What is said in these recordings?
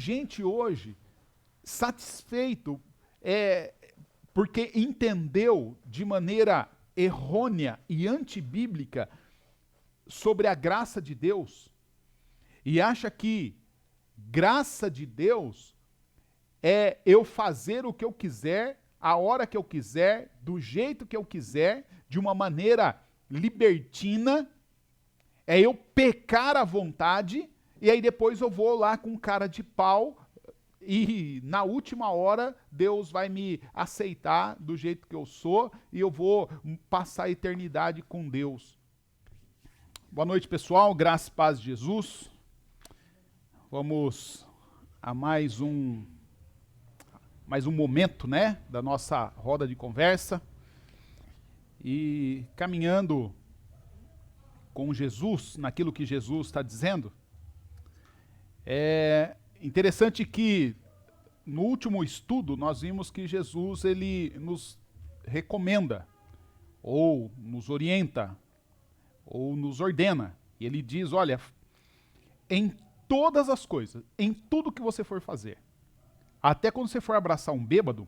gente hoje satisfeito porque entendeu de maneira errônea e antibíblica sobre a graça de Deus e acha que graça de Deus é eu fazer o que eu quiser, a hora que eu quiser, do jeito que eu quiser, de uma maneira libertina, é eu pecar à vontade, e aí depois eu vou lá com cara de pau, e na última hora Deus vai me aceitar do jeito que eu sou, e eu vou passar a eternidade com Deus. Boa noite, pessoal, graça e paz de Jesus. Vamos a mais um momento, né, da nossa roda de conversa, e caminhando com Jesus, naquilo que Jesus está dizendo. É interessante que no último estudo nós vimos que Jesus ele nos recomenda, ou nos orienta, ou nos ordena, e ele diz, olha, em todas as coisas, em tudo que você for fazer, até quando você for abraçar um bêbado,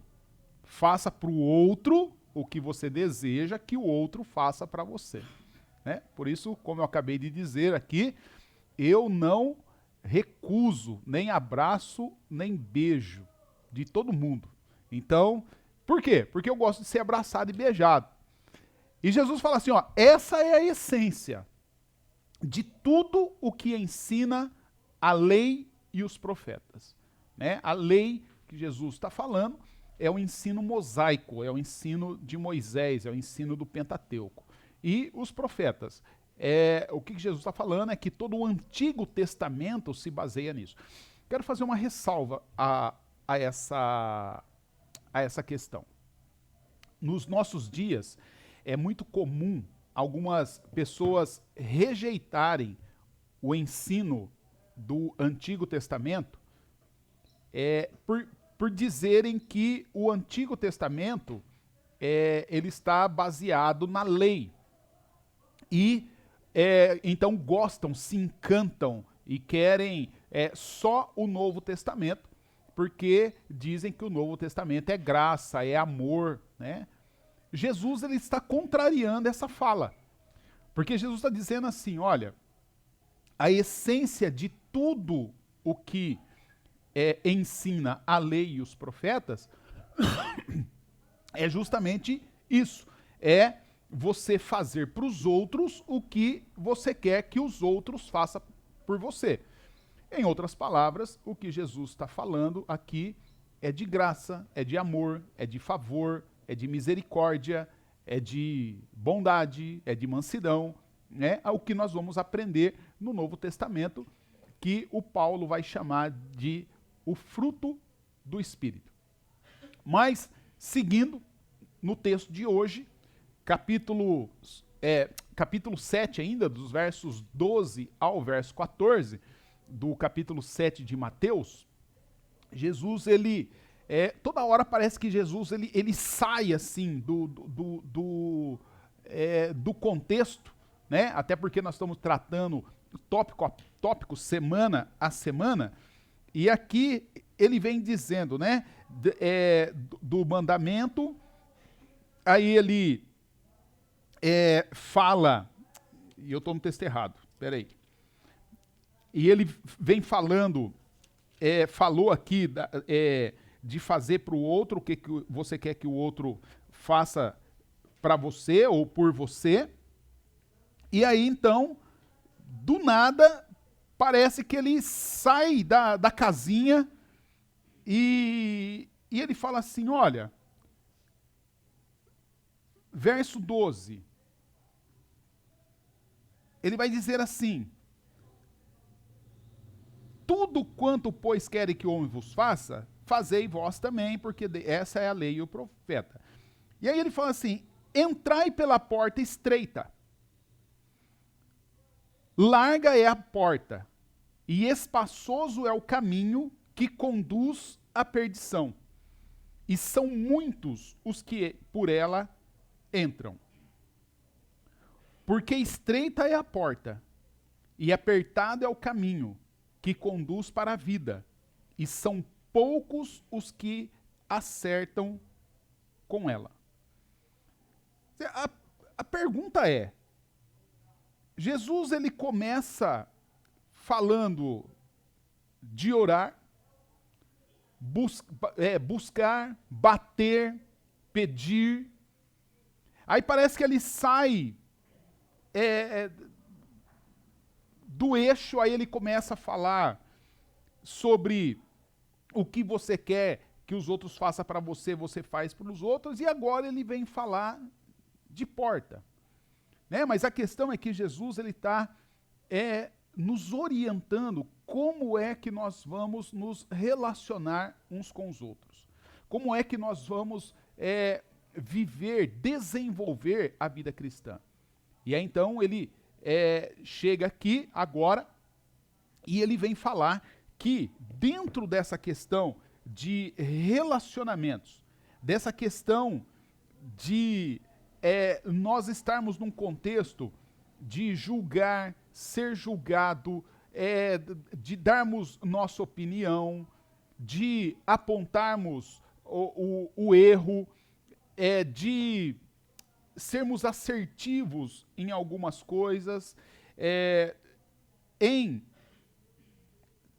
faça para o outro o que você deseja que o outro faça para você. Né? Por isso, como eu acabei de dizer aqui, eu não recuso nem abraço, nem beijo de todo mundo. Então, por quê? Porque eu gosto de ser abraçado e beijado. E Jesus fala assim, ó, essa é a essência de tudo o que ensina a lei e os profetas. Né? A lei que Jesus está falando é o ensino mosaico, é o ensino de Moisés, é o ensino do Pentateuco. E os profetas, o que Jesus está falando é que todo o Antigo Testamento se baseia nisso. Quero fazer uma ressalva a essa questão. Nos nossos dias, é muito comum algumas pessoas rejeitarem o ensino do Antigo Testamento por dizerem que o Antigo Testamento ele está baseado na lei. E então gostam, se encantam e querem só o Novo Testamento, porque dizem que o Novo Testamento é graça, é amor, né? Jesus ele está contrariando essa fala, porque Jesus está dizendo assim, olha, a essência de tudo o que ensina a lei e os profetas é justamente isso, é você fazer para os outros o que você quer que os outros façam por você. Em outras palavras, o que Jesus está falando aqui é de graça, é de amor, é de favor, é de misericórdia, é de bondade, é de mansidão, né? É o que nós vamos aprender no Novo Testamento, que o Paulo vai chamar de o fruto do Espírito. Mas, seguindo no texto de hoje, capítulo 7 ainda, dos versos 12 ao verso 14, do capítulo 7 de Mateus, Jesus, ele, toda hora parece que Jesus, ele sai assim do contexto, né? Até porque nós estamos tratando tópico a tópico, semana a semana, e aqui ele vem dizendo, né, do mandamento, aí ele fala, e eu estou no texto errado, peraí, e ele vem falando, falou aqui de fazer para o outro o que você quer que o outro faça para você ou por você, e aí então, do nada, parece que ele sai da casinha e ele fala assim, olha, verso 12, ele vai dizer assim, tudo quanto, pois, querem que o homem vos faça, fazei vós também, porque essa é a lei e o profeta. E aí ele fala assim, entrai pela porta estreita, larga é a porta, e espaçoso é o caminho que conduz à perdição, e são muitos os que por ela entram. Porque estreita é a porta, e apertado é o caminho que conduz para a vida, e são poucos os que acertam com ela. A pergunta é, Jesus ele começa falando de orar, buscar, bater, pedir. Aí parece que ele sai do eixo, aí ele começa a falar sobre o que você quer que os outros façam para você, você faz para os outros, e agora ele vem falar de porta. Né? Mas a questão é que Jesus ele está nos orientando como é que nós vamos nos relacionar uns com os outros. Como é que nós vamos viver, desenvolver a vida cristã. E aí então ele chega aqui agora e ele vem falar que dentro dessa questão de relacionamentos, dessa questão de nós estarmos num contexto de julgar, ser julgado, de darmos nossa opinião, de apontarmos o erro, de sermos assertivos em algumas coisas, em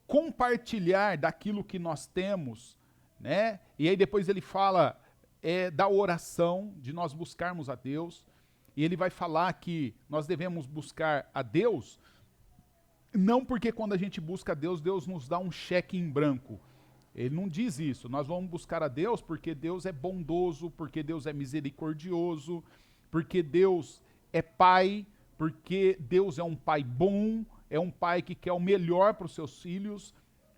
compartilhar daquilo que nós temos, né? E aí depois ele fala da oração, de nós buscarmos a Deus, e ele vai falar que nós devemos buscar a Deus, não porque quando a gente busca a Deus, Deus nos dá um cheque em branco. Ele não diz isso. Nós vamos buscar a Deus porque Deus é bondoso, porque Deus é misericordioso, porque Deus é Pai, porque Deus é um Pai bom, é um Pai que quer o melhor para os seus filhos.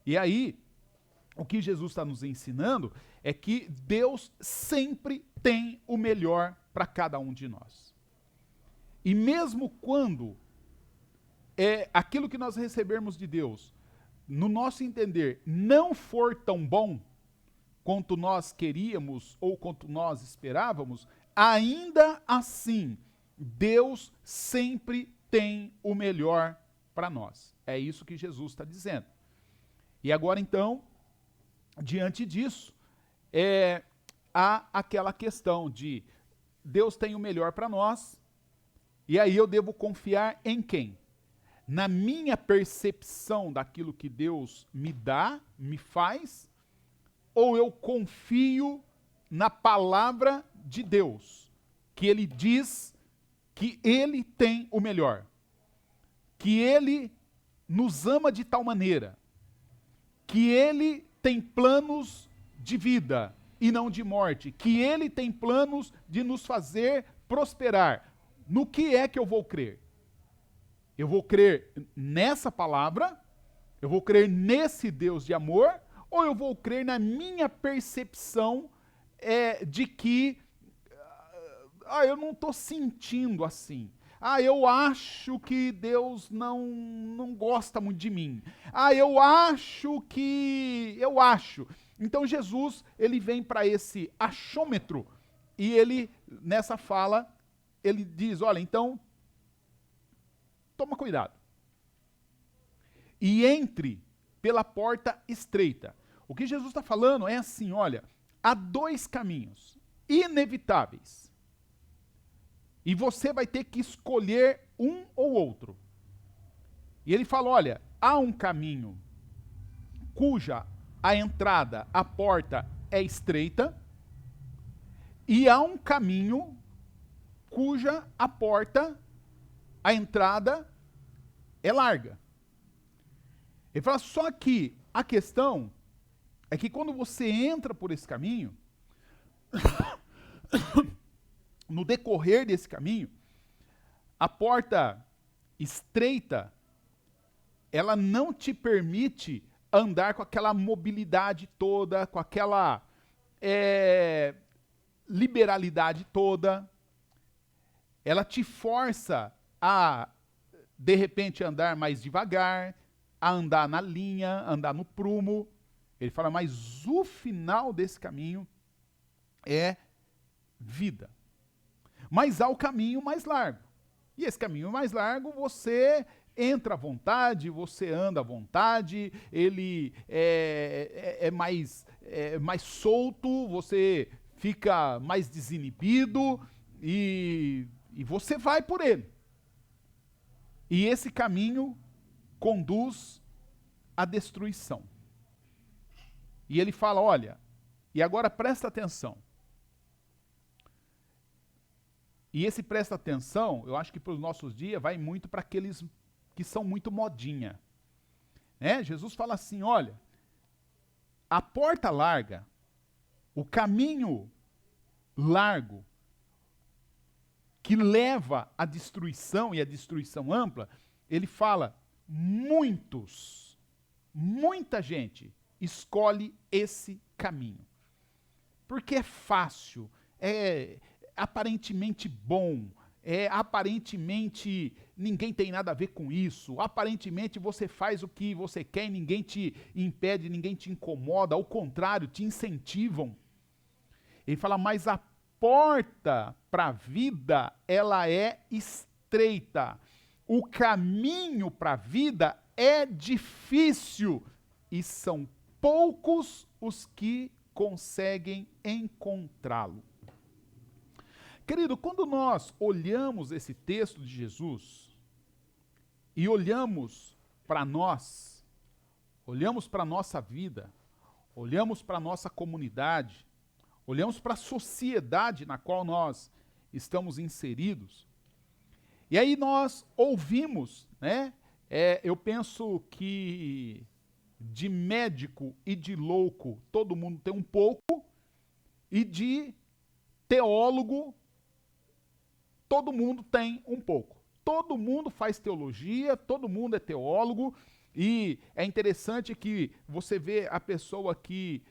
E aí, o que Jesus está nos ensinando é que Deus sempre tem o melhor para cada um de nós. E mesmo quando aquilo que nós recebermos de Deus, no nosso entender, não for tão bom quanto nós queríamos ou quanto nós esperávamos, ainda assim, Deus sempre tem o melhor para nós. É isso que Jesus está dizendo. E agora então, diante disso, há aquela questão de Deus tem o melhor para nós, e aí eu devo confiar em quem? Na minha percepção daquilo que Deus me dá, me faz, ou eu confio na palavra de Deus, que Ele diz que Ele tem o melhor, que Ele nos ama de tal maneira, que Ele tem planos de vida e não de morte, que Ele tem planos de nos fazer prosperar. No que é que eu vou crer? Eu vou crer nessa palavra, eu vou crer nesse Deus de amor, ou eu vou crer na minha percepção de que eu não estou sentindo assim. Eu acho que Deus não gosta muito de mim. Eu acho que... Eu acho. Então Jesus, ele vem para esse achômetro e ele, nessa fala, ele diz, olha, então, toma cuidado. E entre pela porta estreita. O que Jesus está falando é assim, olha, há dois caminhos inevitáveis. E você vai ter que escolher um ou outro. E ele fala, olha, há um caminho cuja a entrada, a porta é estreita, e há um caminho cuja a porta, a entrada é larga. Ele fala, só que a questão é que quando você entra por esse caminho, no decorrer desse caminho, a porta estreita, ela não te permite andar com aquela mobilidade toda, com aquela liberalidade toda. Ela te força a, de repente, andar mais devagar, a andar na linha, andar no prumo. Ele fala, mas o final desse caminho é vida. Mas há o caminho mais largo. E esse caminho mais largo, você entra à vontade, você anda à vontade, ele é mais solto, você fica mais desinibido e você vai por ele. E esse caminho conduz à destruição. E ele fala, olha, e agora presta atenção. E esse presta atenção, eu acho que para os nossos dias, vai muito para aqueles que são muito modinha. Né? Jesus fala assim, olha, a porta larga, o caminho largo, que leva à destruição e à destruição ampla, ele fala, muita gente escolhe esse caminho. Porque é fácil, é aparentemente bom, aparentemente ninguém tem nada a ver com isso, aparentemente você faz o que você quer e ninguém te impede, ninguém te incomoda, ao contrário, te incentivam. Ele fala, mas a porta para a vida, ela é estreita. O caminho para a vida é difícil e são poucos os que conseguem encontrá-lo. Querido, quando nós olhamos esse texto de Jesus e olhamos para nós, olhamos para a nossa vida, olhamos para a nossa comunidade, olhamos para a sociedade na qual nós estamos inseridos, e aí nós ouvimos, né? Eu penso que de médico e de louco todo mundo tem um pouco, e de teólogo todo mundo tem um pouco. Todo mundo faz teologia, todo mundo é teólogo, e é interessante que você vê a pessoa que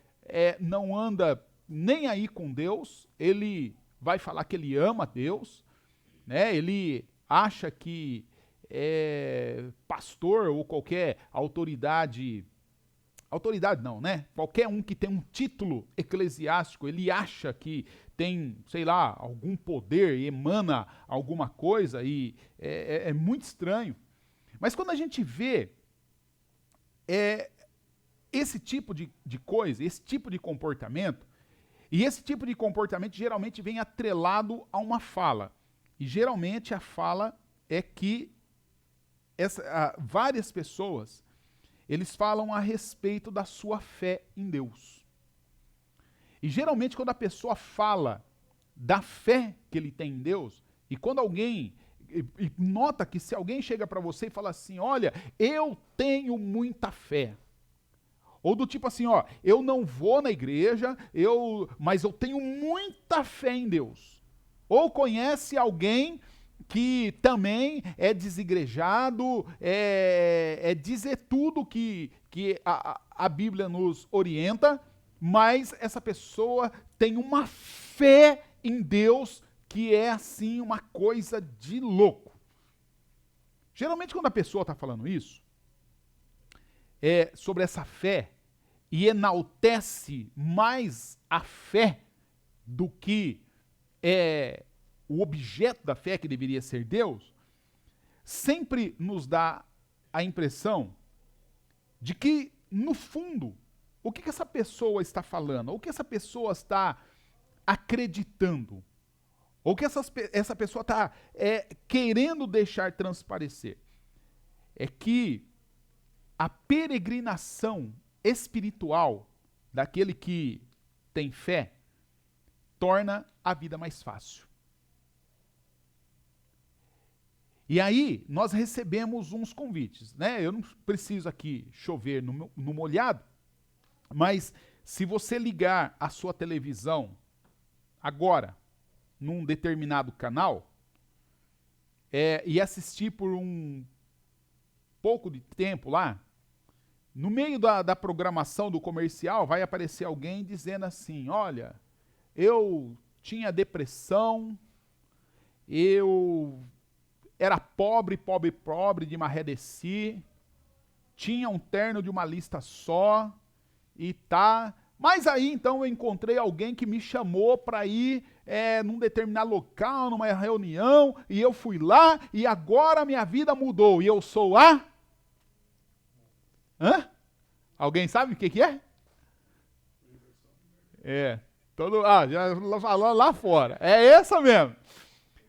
não anda nem aí com Deus, ele vai falar que ele ama Deus, né? Ele acha que pastor ou qualquer autoridade não, né? Qualquer um que tem um título eclesiástico, ele acha que tem, sei lá, algum poder, emana alguma coisa, e é muito estranho. Mas quando a gente vê esse tipo de coisa, esse tipo de comportamento, e esse tipo de comportamento geralmente vem atrelado a uma fala. E geralmente a fala é que várias pessoas, eles falam a respeito da sua fé em Deus. E geralmente quando a pessoa fala da fé que ele tem em Deus, e quando alguém, e nota que se alguém chega para você e fala assim, olha, eu tenho muita fé, ou do tipo assim, ó, eu não vou na igreja, mas eu tenho muita fé em Deus. Ou conhece alguém que também é desigrejado, dizer tudo que a Bíblia nos orienta, mas essa pessoa tem uma fé em Deus que é assim uma coisa de louco. Geralmente quando a pessoa está falando isso, sobre essa fé, e enaltece mais a fé do que o objeto da fé, que deveria ser Deus, sempre nos dá a impressão de que, no fundo, o que essa pessoa está falando, o que essa pessoa está acreditando, ou o que essa pessoa está querendo deixar transparecer, é que a peregrinação espiritual daquele que tem fé torna a vida mais fácil. E aí, nós recebemos uns convites, né? Eu não preciso aqui chover no molhado, mas se você ligar a sua televisão agora, num determinado canal, e assistir por um pouco de tempo lá, no meio da programação do comercial, vai aparecer alguém dizendo assim, olha, eu tinha depressão, eu era pobre, de maré desci, tinha um terno de uma lista só, e tá Mas aí, então, eu encontrei alguém que me chamou para ir num determinado local, numa reunião, e eu fui lá, e agora minha vida mudou, e eu sou a... Hã? Alguém sabe o que é? Já falou lá fora. É essa mesmo.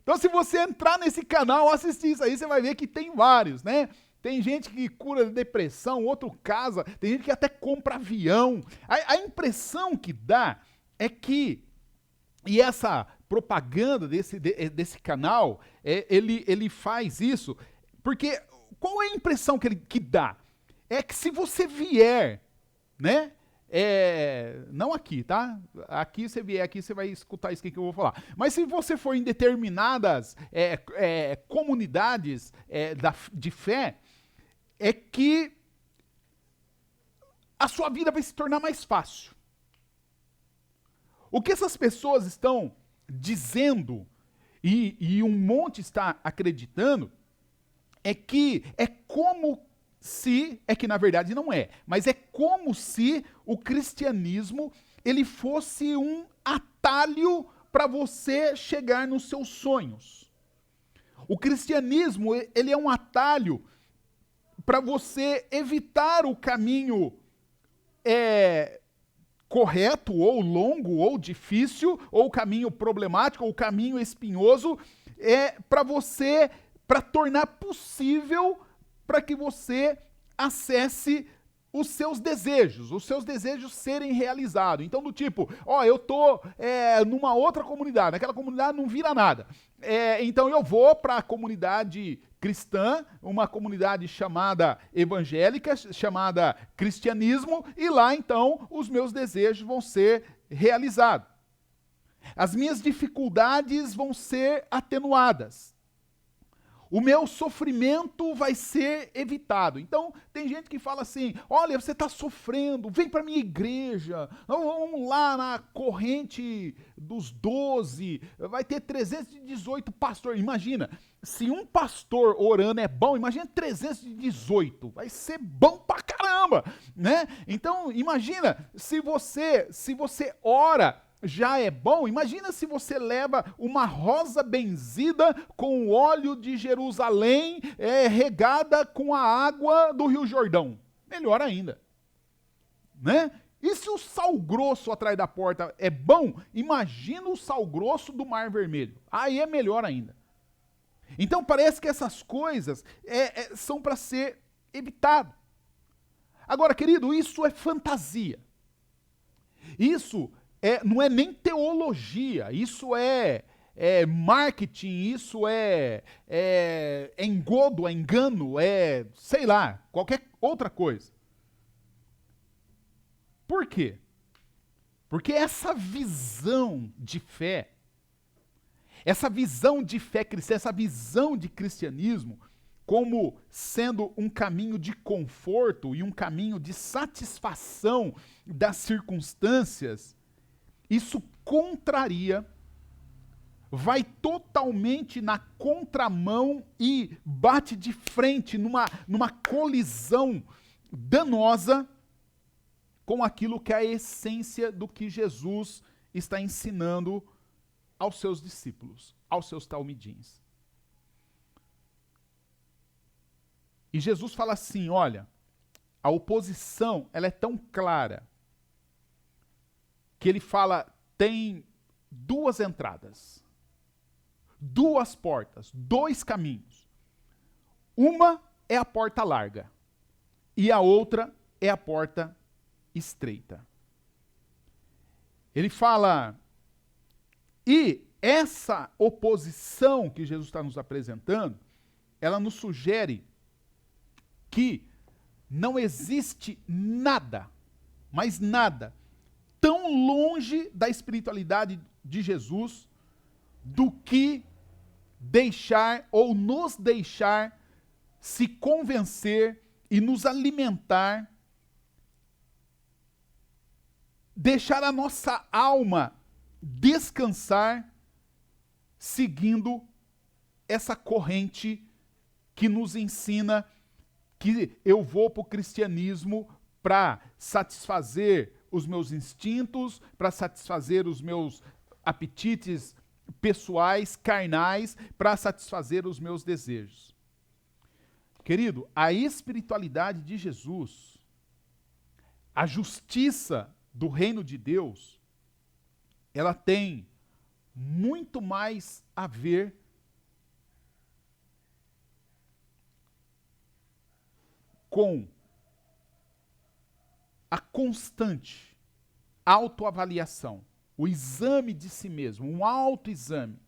Então, se você entrar nesse canal, assistir isso aí, você vai ver que tem vários, né? Tem gente que cura depressão, outro casa, tem gente que até compra avião. A impressão que dá é que, e essa propaganda desse canal, ele faz isso, porque qual é a impressão que dá? É que se você vier, né? Não aqui, tá? Aqui você vier aqui, você vai escutar isso que eu vou falar. Mas se você for em determinadas comunidades de fé, é que a sua vida vai se tornar mais fácil. O que essas pessoas estão dizendo, e um monte está acreditando, é que é como se, é que na verdade não é, mas é como se o cristianismo ele fosse um atalho para você chegar nos seus sonhos. O cristianismo ele é um atalho para você evitar o caminho correto, ou longo, ou difícil, ou o caminho problemático, ou o caminho espinhoso, para tornar possível para que você acesse os seus desejos serem realizados. Então, do tipo, eu tô numa outra comunidade, naquela comunidade não vira nada. Então eu vou para a comunidade cristã, uma comunidade chamada evangélica, chamada cristianismo, e lá então os meus desejos vão ser realizados. As minhas dificuldades vão ser atenuadas. O meu sofrimento vai ser evitado. Então, tem gente que fala assim, olha, você está sofrendo, vem para a minha igreja, vamos lá na corrente dos 12, vai ter 318 pastores. Imagina, se um pastor orando é bom, imagina 318, vai ser bom pra caramba, né? Então, imagina, se você ora, já é bom, imagina se você leva uma rosa benzida com o óleo de Jerusalém regada com a água do Rio Jordão. Melhor ainda. Né? E se o sal grosso atrás da porta é bom, imagina o sal grosso do Mar Vermelho. Aí é melhor ainda. Então parece que essas coisas são para ser evitado. Agora, querido, isso é fantasia. Isso não é nem teologia, isso é marketing, isso é engodo, é engano, sei lá, qualquer outra coisa. Por quê? Porque essa visão de fé cristã, essa visão de cristianismo, como sendo um caminho de conforto e um caminho de satisfação das circunstâncias, isso contraria, vai totalmente na contramão e bate de frente numa colisão danosa com aquilo que é a essência do que Jesus está ensinando aos seus discípulos, aos seus talmidins. E Jesus fala assim, olha, a oposição ela é tão clara que ele fala, tem duas entradas, duas portas, dois caminhos. Uma é a porta larga e a outra é a porta estreita. Ele fala, e essa oposição que Jesus está nos apresentando, ela nos sugere que não existe nada, mas nada, tão longe da espiritualidade de Jesus do que deixar ou nos deixar se convencer e nos alimentar, deixar a nossa alma descansar seguindo essa corrente que nos ensina que eu vou para o cristianismo para satisfazer os meus instintos, para satisfazer os meus apetites pessoais, carnais, para satisfazer os meus desejos. Querido, a espiritualidade de Jesus, a justiça do reino de Deus, ela tem muito mais a ver com a constante autoavaliação, o exame de si mesmo, um autoexame.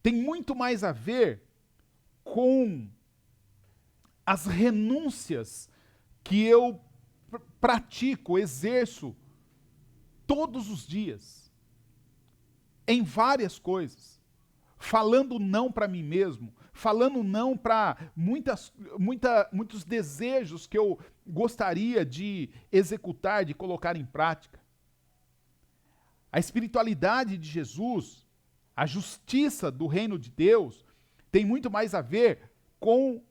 Tem muito mais a ver com as renúncias que eu pratico, exerço todos os dias, em várias coisas, falando não para mim mesmo, falando não para muitos desejos que eu gostaria de executar, de colocar em prática. A espiritualidade de Jesus, a justiça do reino de Deus, tem muito mais a ver com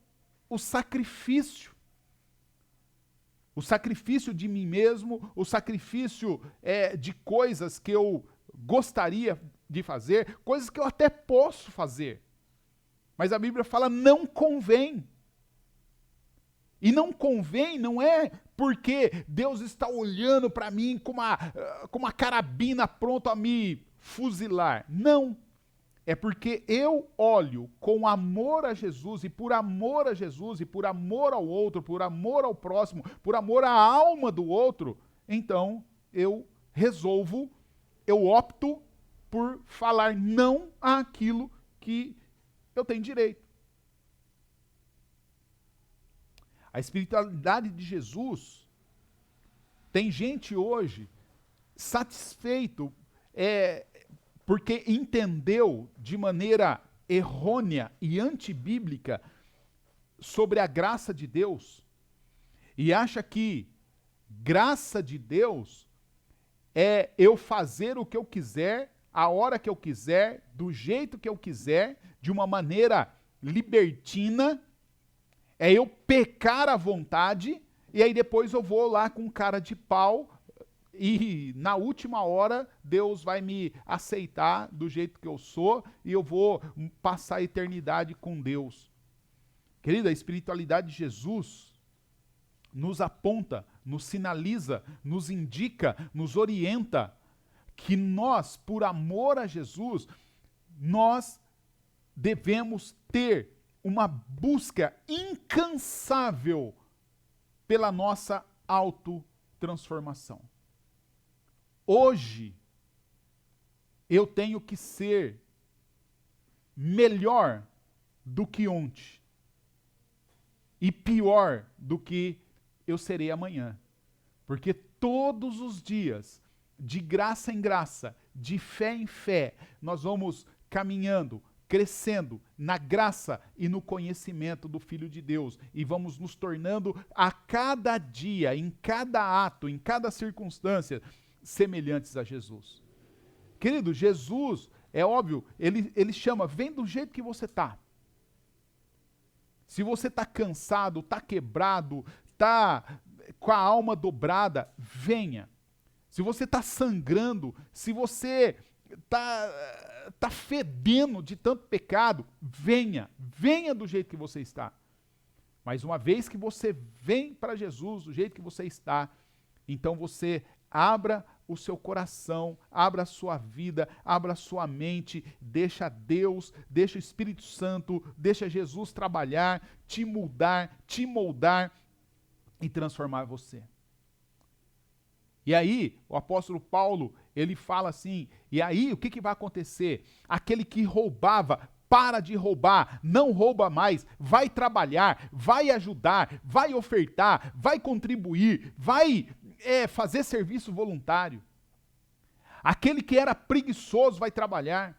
o sacrifício. O sacrifício de mim mesmo, o sacrifício de coisas que eu gostaria de fazer, coisas que eu até posso fazer. Mas a Bíblia fala, não convém. E não convém não é porque Deus está olhando para mim com uma carabina pronto a me fuzilar. Não. É porque eu olho com amor a Jesus, e por amor a Jesus, e por amor ao outro, por amor ao próximo, por amor à alma do outro, então eu resolvo, eu opto por falar não àquilo que eu tenho direito. A espiritualidade de Jesus, tem gente hoje satisfeito, porque entendeu de maneira errônea e antibíblica sobre a graça de Deus, e acha que graça de Deus é eu fazer o que eu quiser, a hora que eu quiser, do jeito que eu quiser, de uma maneira libertina, é eu pecar à vontade, e aí depois eu vou lá com cara de pau, e na última hora Deus vai me aceitar do jeito que eu sou, e eu vou passar a eternidade com Deus. Querida, a espiritualidade de Jesus nos aponta, nos sinaliza, nos indica, nos orienta, que nós, por amor a Jesus, nós devemos ter uma busca incansável pela nossa autotransformação. Hoje, eu tenho que ser melhor do que ontem e pior do que eu serei amanhã. Porque todos os dias, de graça em graça, de fé em fé, nós vamos caminhando, crescendo na graça e no conhecimento do Filho de Deus, e vamos nos tornando a cada dia, em cada ato, em cada circunstância, semelhantes a Jesus. Querido, Jesus, é óbvio, ele chama, vem do jeito que você está. Se você está cansado, está quebrado, está com a alma dobrada, venha. Se você está sangrando, se você está fedendo de tanto pecado, venha do jeito que você está. Mas uma vez que você vem para Jesus do jeito que você está, então você abra o seu coração, abra a sua vida, abra a sua mente, deixa Deus, deixa o Espírito Santo, deixa Jesus trabalhar, te mudar, te moldar e transformar você. E aí, o apóstolo Paulo, ele fala assim, e aí o que vai acontecer? Aquele que roubava, para de roubar, não rouba mais, vai trabalhar, vai ajudar, vai ofertar, vai contribuir, vai fazer serviço voluntário. Aquele que era preguiçoso vai trabalhar.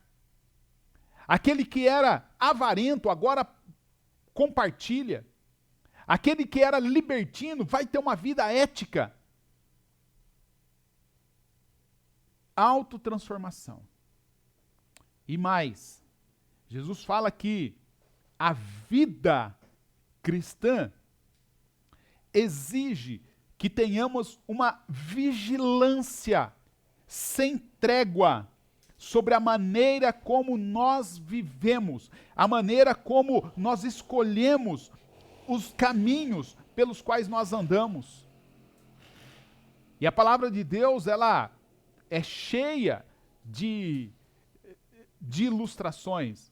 Aquele que era avarento agora compartilha. Aquele que era libertino vai ter uma vida ética. Autotransformação. E mais, Jesus fala que a vida cristã exige que tenhamos uma vigilância sem trégua sobre a maneira como nós vivemos, a maneira como nós escolhemos os caminhos pelos quais nós andamos. E a palavra de Deus, ela é cheia de ilustrações.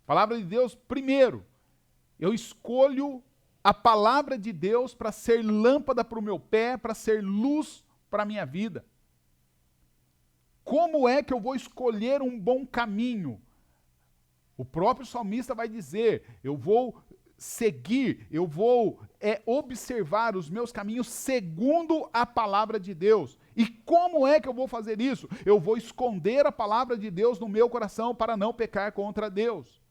A palavra de Deus, primeiro, eu escolho a palavra de Deus para ser lâmpada para o meu pé, para ser luz para a minha vida. Como é que eu vou escolher um bom caminho? O próprio salmista vai dizer, eu vou seguir, eu vou observar os meus caminhos segundo a palavra de Deus. E como é que eu vou fazer isso? Eu vou esconder a palavra de Deus no meu coração para não pecar contra Deus.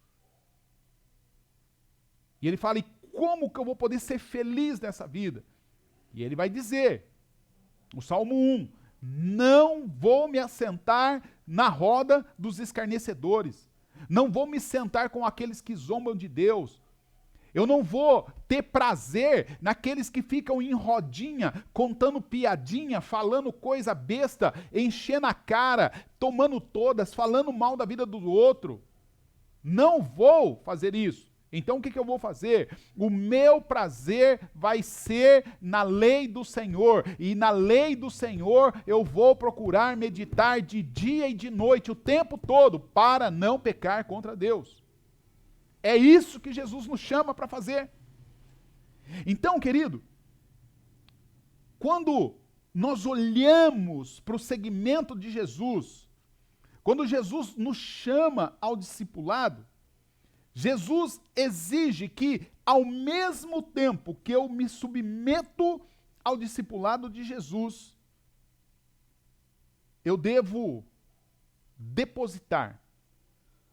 E ele fala, e como que eu vou poder ser feliz nessa vida? E ele vai dizer, o Salmo 1, não vou me assentar na roda dos escarnecedores, não vou me sentar com aqueles que zombam de Deus, eu não vou ter prazer naqueles que ficam em rodinha, contando piadinha, falando coisa besta, enchendo a cara, tomando todas, falando mal da vida do outro. Não vou fazer isso. Então o que eu vou fazer? O meu prazer vai ser na lei do Senhor, e na lei do Senhor eu vou procurar meditar de dia e de noite, o tempo todo, para não pecar contra Deus. É isso que Jesus nos chama para fazer. Então, querido, quando nós olhamos para o segmento de Jesus, quando Jesus nos chama ao discipulado, Jesus exige que, ao mesmo tempo que eu me submeto ao discipulado de Jesus, eu devo depositar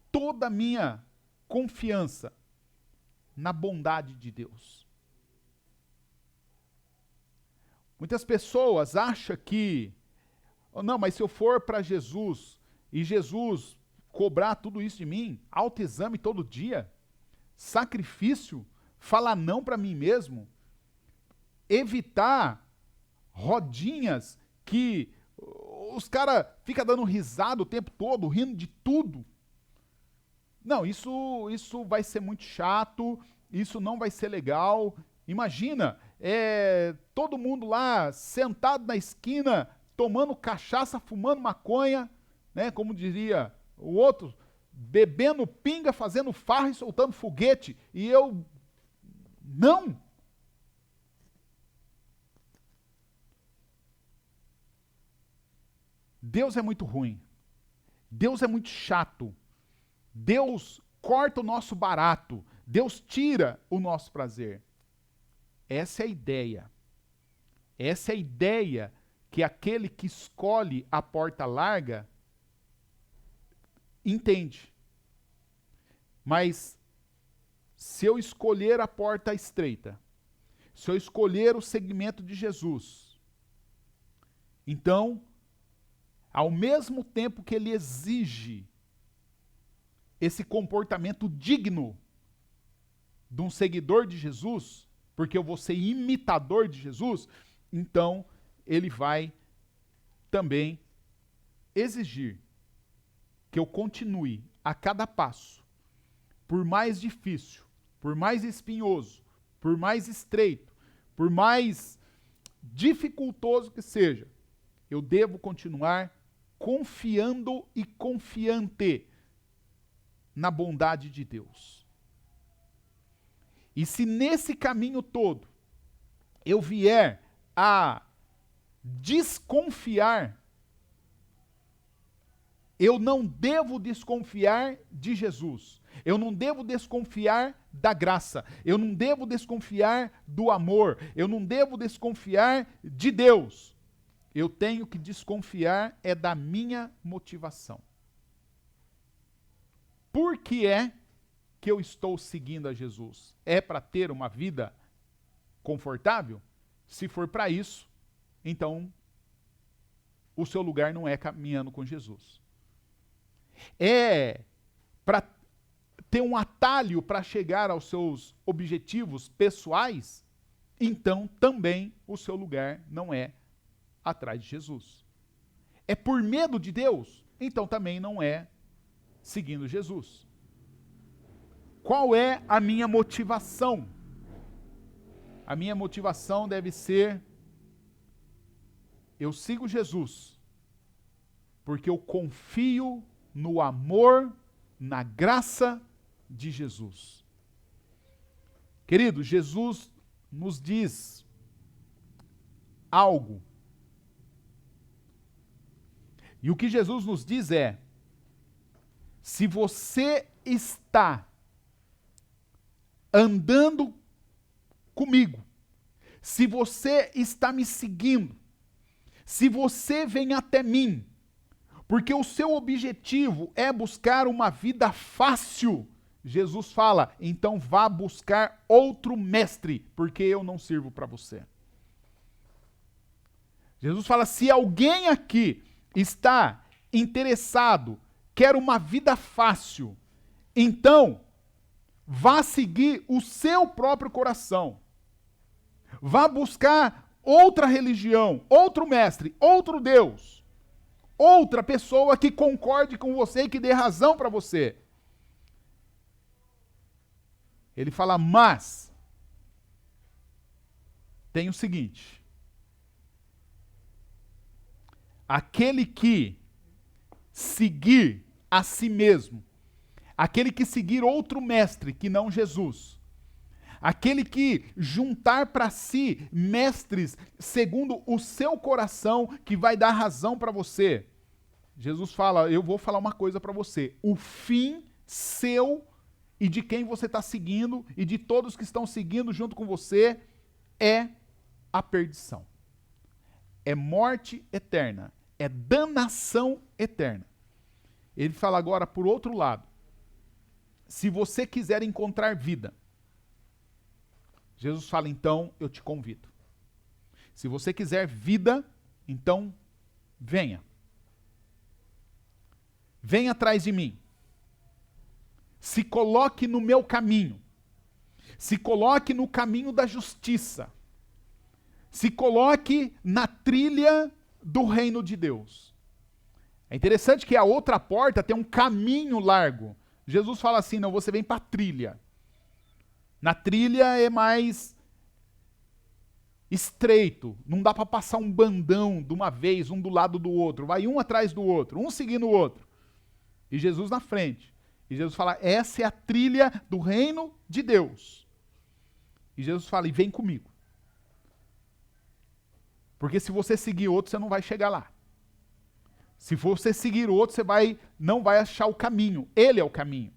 toda a minha confiança na bondade de Deus. Muitas pessoas acham que, não, mas se eu for para Jesus e Jesus cobrar tudo isso de mim, autoexame todo dia, sacrifício, falar não para mim mesmo, evitar rodinhas que os caras ficam dando risada o tempo todo, rindo de tudo. Não, isso vai ser muito chato, isso não vai ser legal. Imagina, todo mundo lá sentado na esquina, tomando cachaça, fumando maconha, né, como diria o outro, bebendo pinga, fazendo farra e soltando foguete. E eu, não. Deus é muito ruim. Deus é muito chato. Deus corta o nosso barato. Deus tira o nosso prazer. Essa é a ideia. Essa é a ideia que aquele que escolhe a porta larga entende. Mas se eu escolher a porta estreita, se eu escolher o segmento de Jesus, então, ao mesmo tempo que ele exige esse comportamento digno de um seguidor de Jesus, porque eu vou ser imitador de Jesus, então ele vai também exigir que eu continue a cada passo, por mais difícil, por mais espinhoso, por mais estreito, por mais dificultoso que seja, eu devo continuar confiando e confiante na bondade de Deus. E se nesse caminho todo eu vier a desconfiar, eu não devo desconfiar de Jesus. Eu não devo desconfiar da graça. Eu não devo desconfiar do amor. Eu não devo desconfiar de Deus. Eu tenho que desconfiar da minha motivação. Por que é que eu estou seguindo a Jesus? É para ter uma vida confortável? Se for para isso, então o seu lugar não é caminhando com Jesus. É para ter um atalho para chegar aos seus objetivos pessoais? então também o seu lugar não é atrás de Jesus. É por medo de Deus? Então também não é seguindo Jesus. Qual é a minha motivação? A minha motivação deve ser: eu sigo Jesus, porque eu confio no amor, na graça de Jesus. Querido, Jesus nos diz algo. E o que Jesus nos diz é: se você está andando comigo, se você está me seguindo, se você vem até mim, porque o seu objetivo é buscar uma vida fácil, Jesus fala, então vá buscar outro mestre, porque eu não sirvo para você. Jesus fala, se alguém aqui está interessado, quer uma vida fácil, então vá seguir o seu próprio coração. Vá buscar outra religião, outro mestre, outro Deus, outra pessoa que concorde com você e que dê razão para você. Ele fala, mas tem o seguinte: aquele que seguir a si mesmo, aquele que seguir outro mestre que não Jesus, aquele que juntar para si mestres segundo o seu coração, que vai dar razão para você. Jesus fala, eu vou falar uma coisa para você, o fim seu e de quem você está seguindo e de todos que estão seguindo junto com você é a perdição. É morte eterna, é danação eterna. Ele fala agora por outro lado, se você quiser encontrar vida, Jesus fala, então eu te convido. Se você quiser vida, então venha. Venha atrás de mim. Se coloque no meu caminho. Se coloque no caminho da justiça. Se coloque na trilha do reino de Deus. É interessante que a outra porta tem um caminho largo. Jesus fala assim, não, você vem para a trilha. Na trilha é mais estreito, não dá para passar um bandão de uma vez, um do lado do outro, vai um atrás do outro, um seguindo o outro. E Jesus na frente. E Jesus fala, essa é a trilha do reino de Deus. E Jesus fala, e vem comigo. Porque se você seguir outro, você não vai chegar lá. Se você seguir outro, você não vai achar o caminho. Ele é o caminho.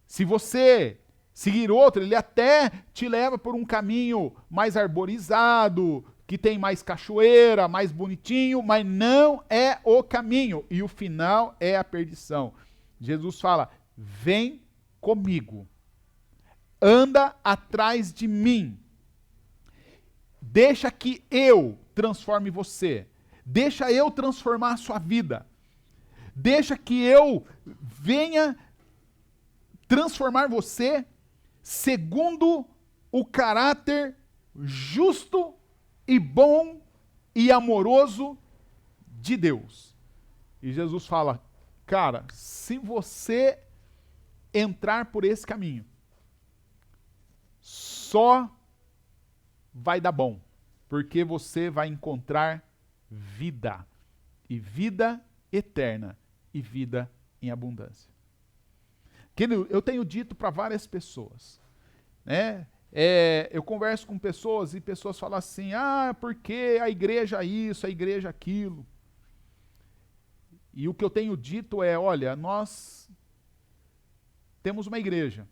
Se você seguir outro, ele até te leva por um caminho mais arborizado, que tem mais cachoeira, mais bonitinho, mas não é o caminho. E o final é a perdição. Jesus fala, vem comigo. Anda atrás de mim. Deixa que eu transforme você. Deixa eu transformar a sua vida. Deixa que eu venha transformar você segundo o caráter justo e bom e amoroso de Deus. E Jesus fala, cara, se você entrar por esse caminho, só vai dar bom, porque você vai encontrar vida, e vida eterna, e vida em abundância. Querido, eu tenho dito para várias pessoas, né? Eu converso com pessoas e pessoas falam assim, porque a igreja isso, a igreja aquilo. E o que eu tenho dito é, olha, nós temos uma igreja.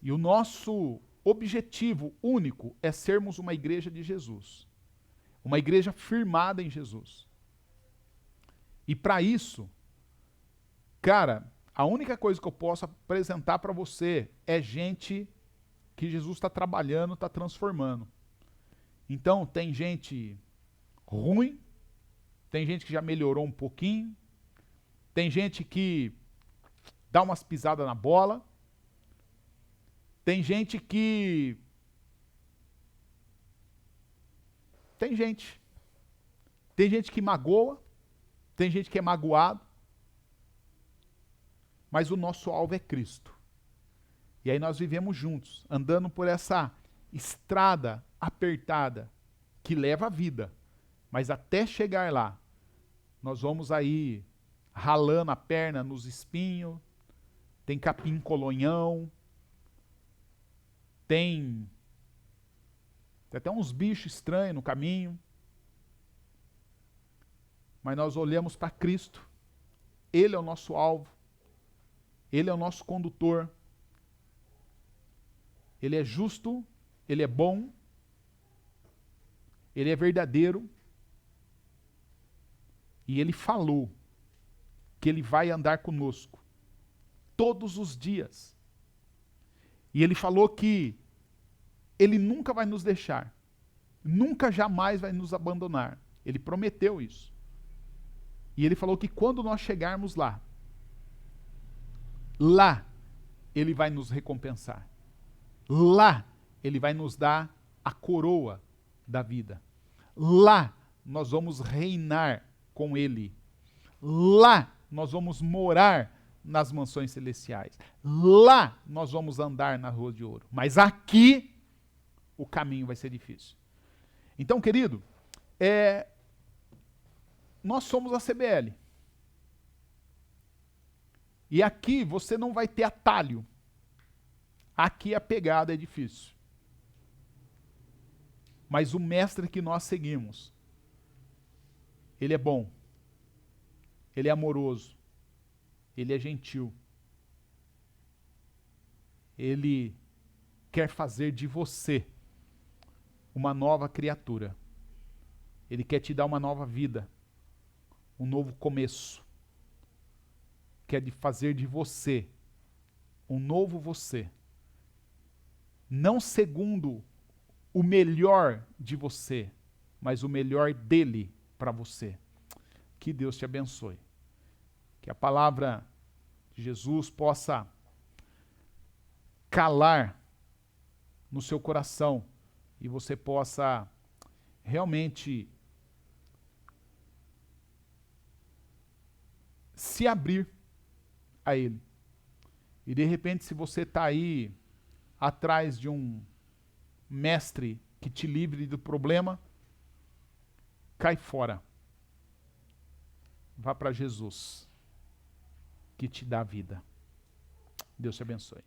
E o nosso objetivo único é sermos uma igreja de Jesus. Uma igreja firmada em Jesus. E para isso, cara, a única coisa que eu posso apresentar para você é gente que Jesus está trabalhando, está transformando. Então, tem gente ruim, tem gente que já melhorou um pouquinho, tem gente que dá umas pisadas na bola, Tem gente que... Tem gente que magoa, tem gente que é magoado, mas o nosso alvo é Cristo. E aí nós vivemos juntos, andando por essa estrada apertada, que leva a vida. Mas até chegar lá, nós vamos aí ralando a perna nos espinhos, tem capim colonhão, tem até uns bichos estranhos no caminho. Mas nós olhamos para Cristo. Ele é o nosso alvo. Ele é o nosso condutor. Ele é justo, ele é bom, ele é verdadeiro. E ele falou que ele vai andar conosco todos os dias. E ele falou que ele nunca vai nos deixar, nunca jamais vai nos abandonar. Ele prometeu isso. E ele falou que quando nós chegarmos lá ele vai nos recompensar. Lá ele vai nos dar a coroa da vida. Lá nós vamos reinar com ele. Lá nós vamos morar nas mansões celestiais. Lá nós vamos andar na rua de ouro. Mas aqui o caminho vai ser difícil. Então, querido, nós somos a CBL. E aqui você não vai ter atalho. Aqui a pegada é difícil. Mas o mestre que nós seguimos, ele é bom. Ele é amoroso. Ele é gentil. Ele quer fazer de você uma nova criatura. Ele quer te dar uma nova vida, um novo começo. Quer fazer de você um novo você. Não segundo o melhor de você, mas o melhor dele para você. Que Deus te abençoe. Que a palavra de Jesus possa calar no seu coração e você possa realmente se abrir a Ele. E de repente, se você está aí atrás de um mestre que te livre do problema, cai fora. Vá para Jesus, que te dá vida. Deus te abençoe.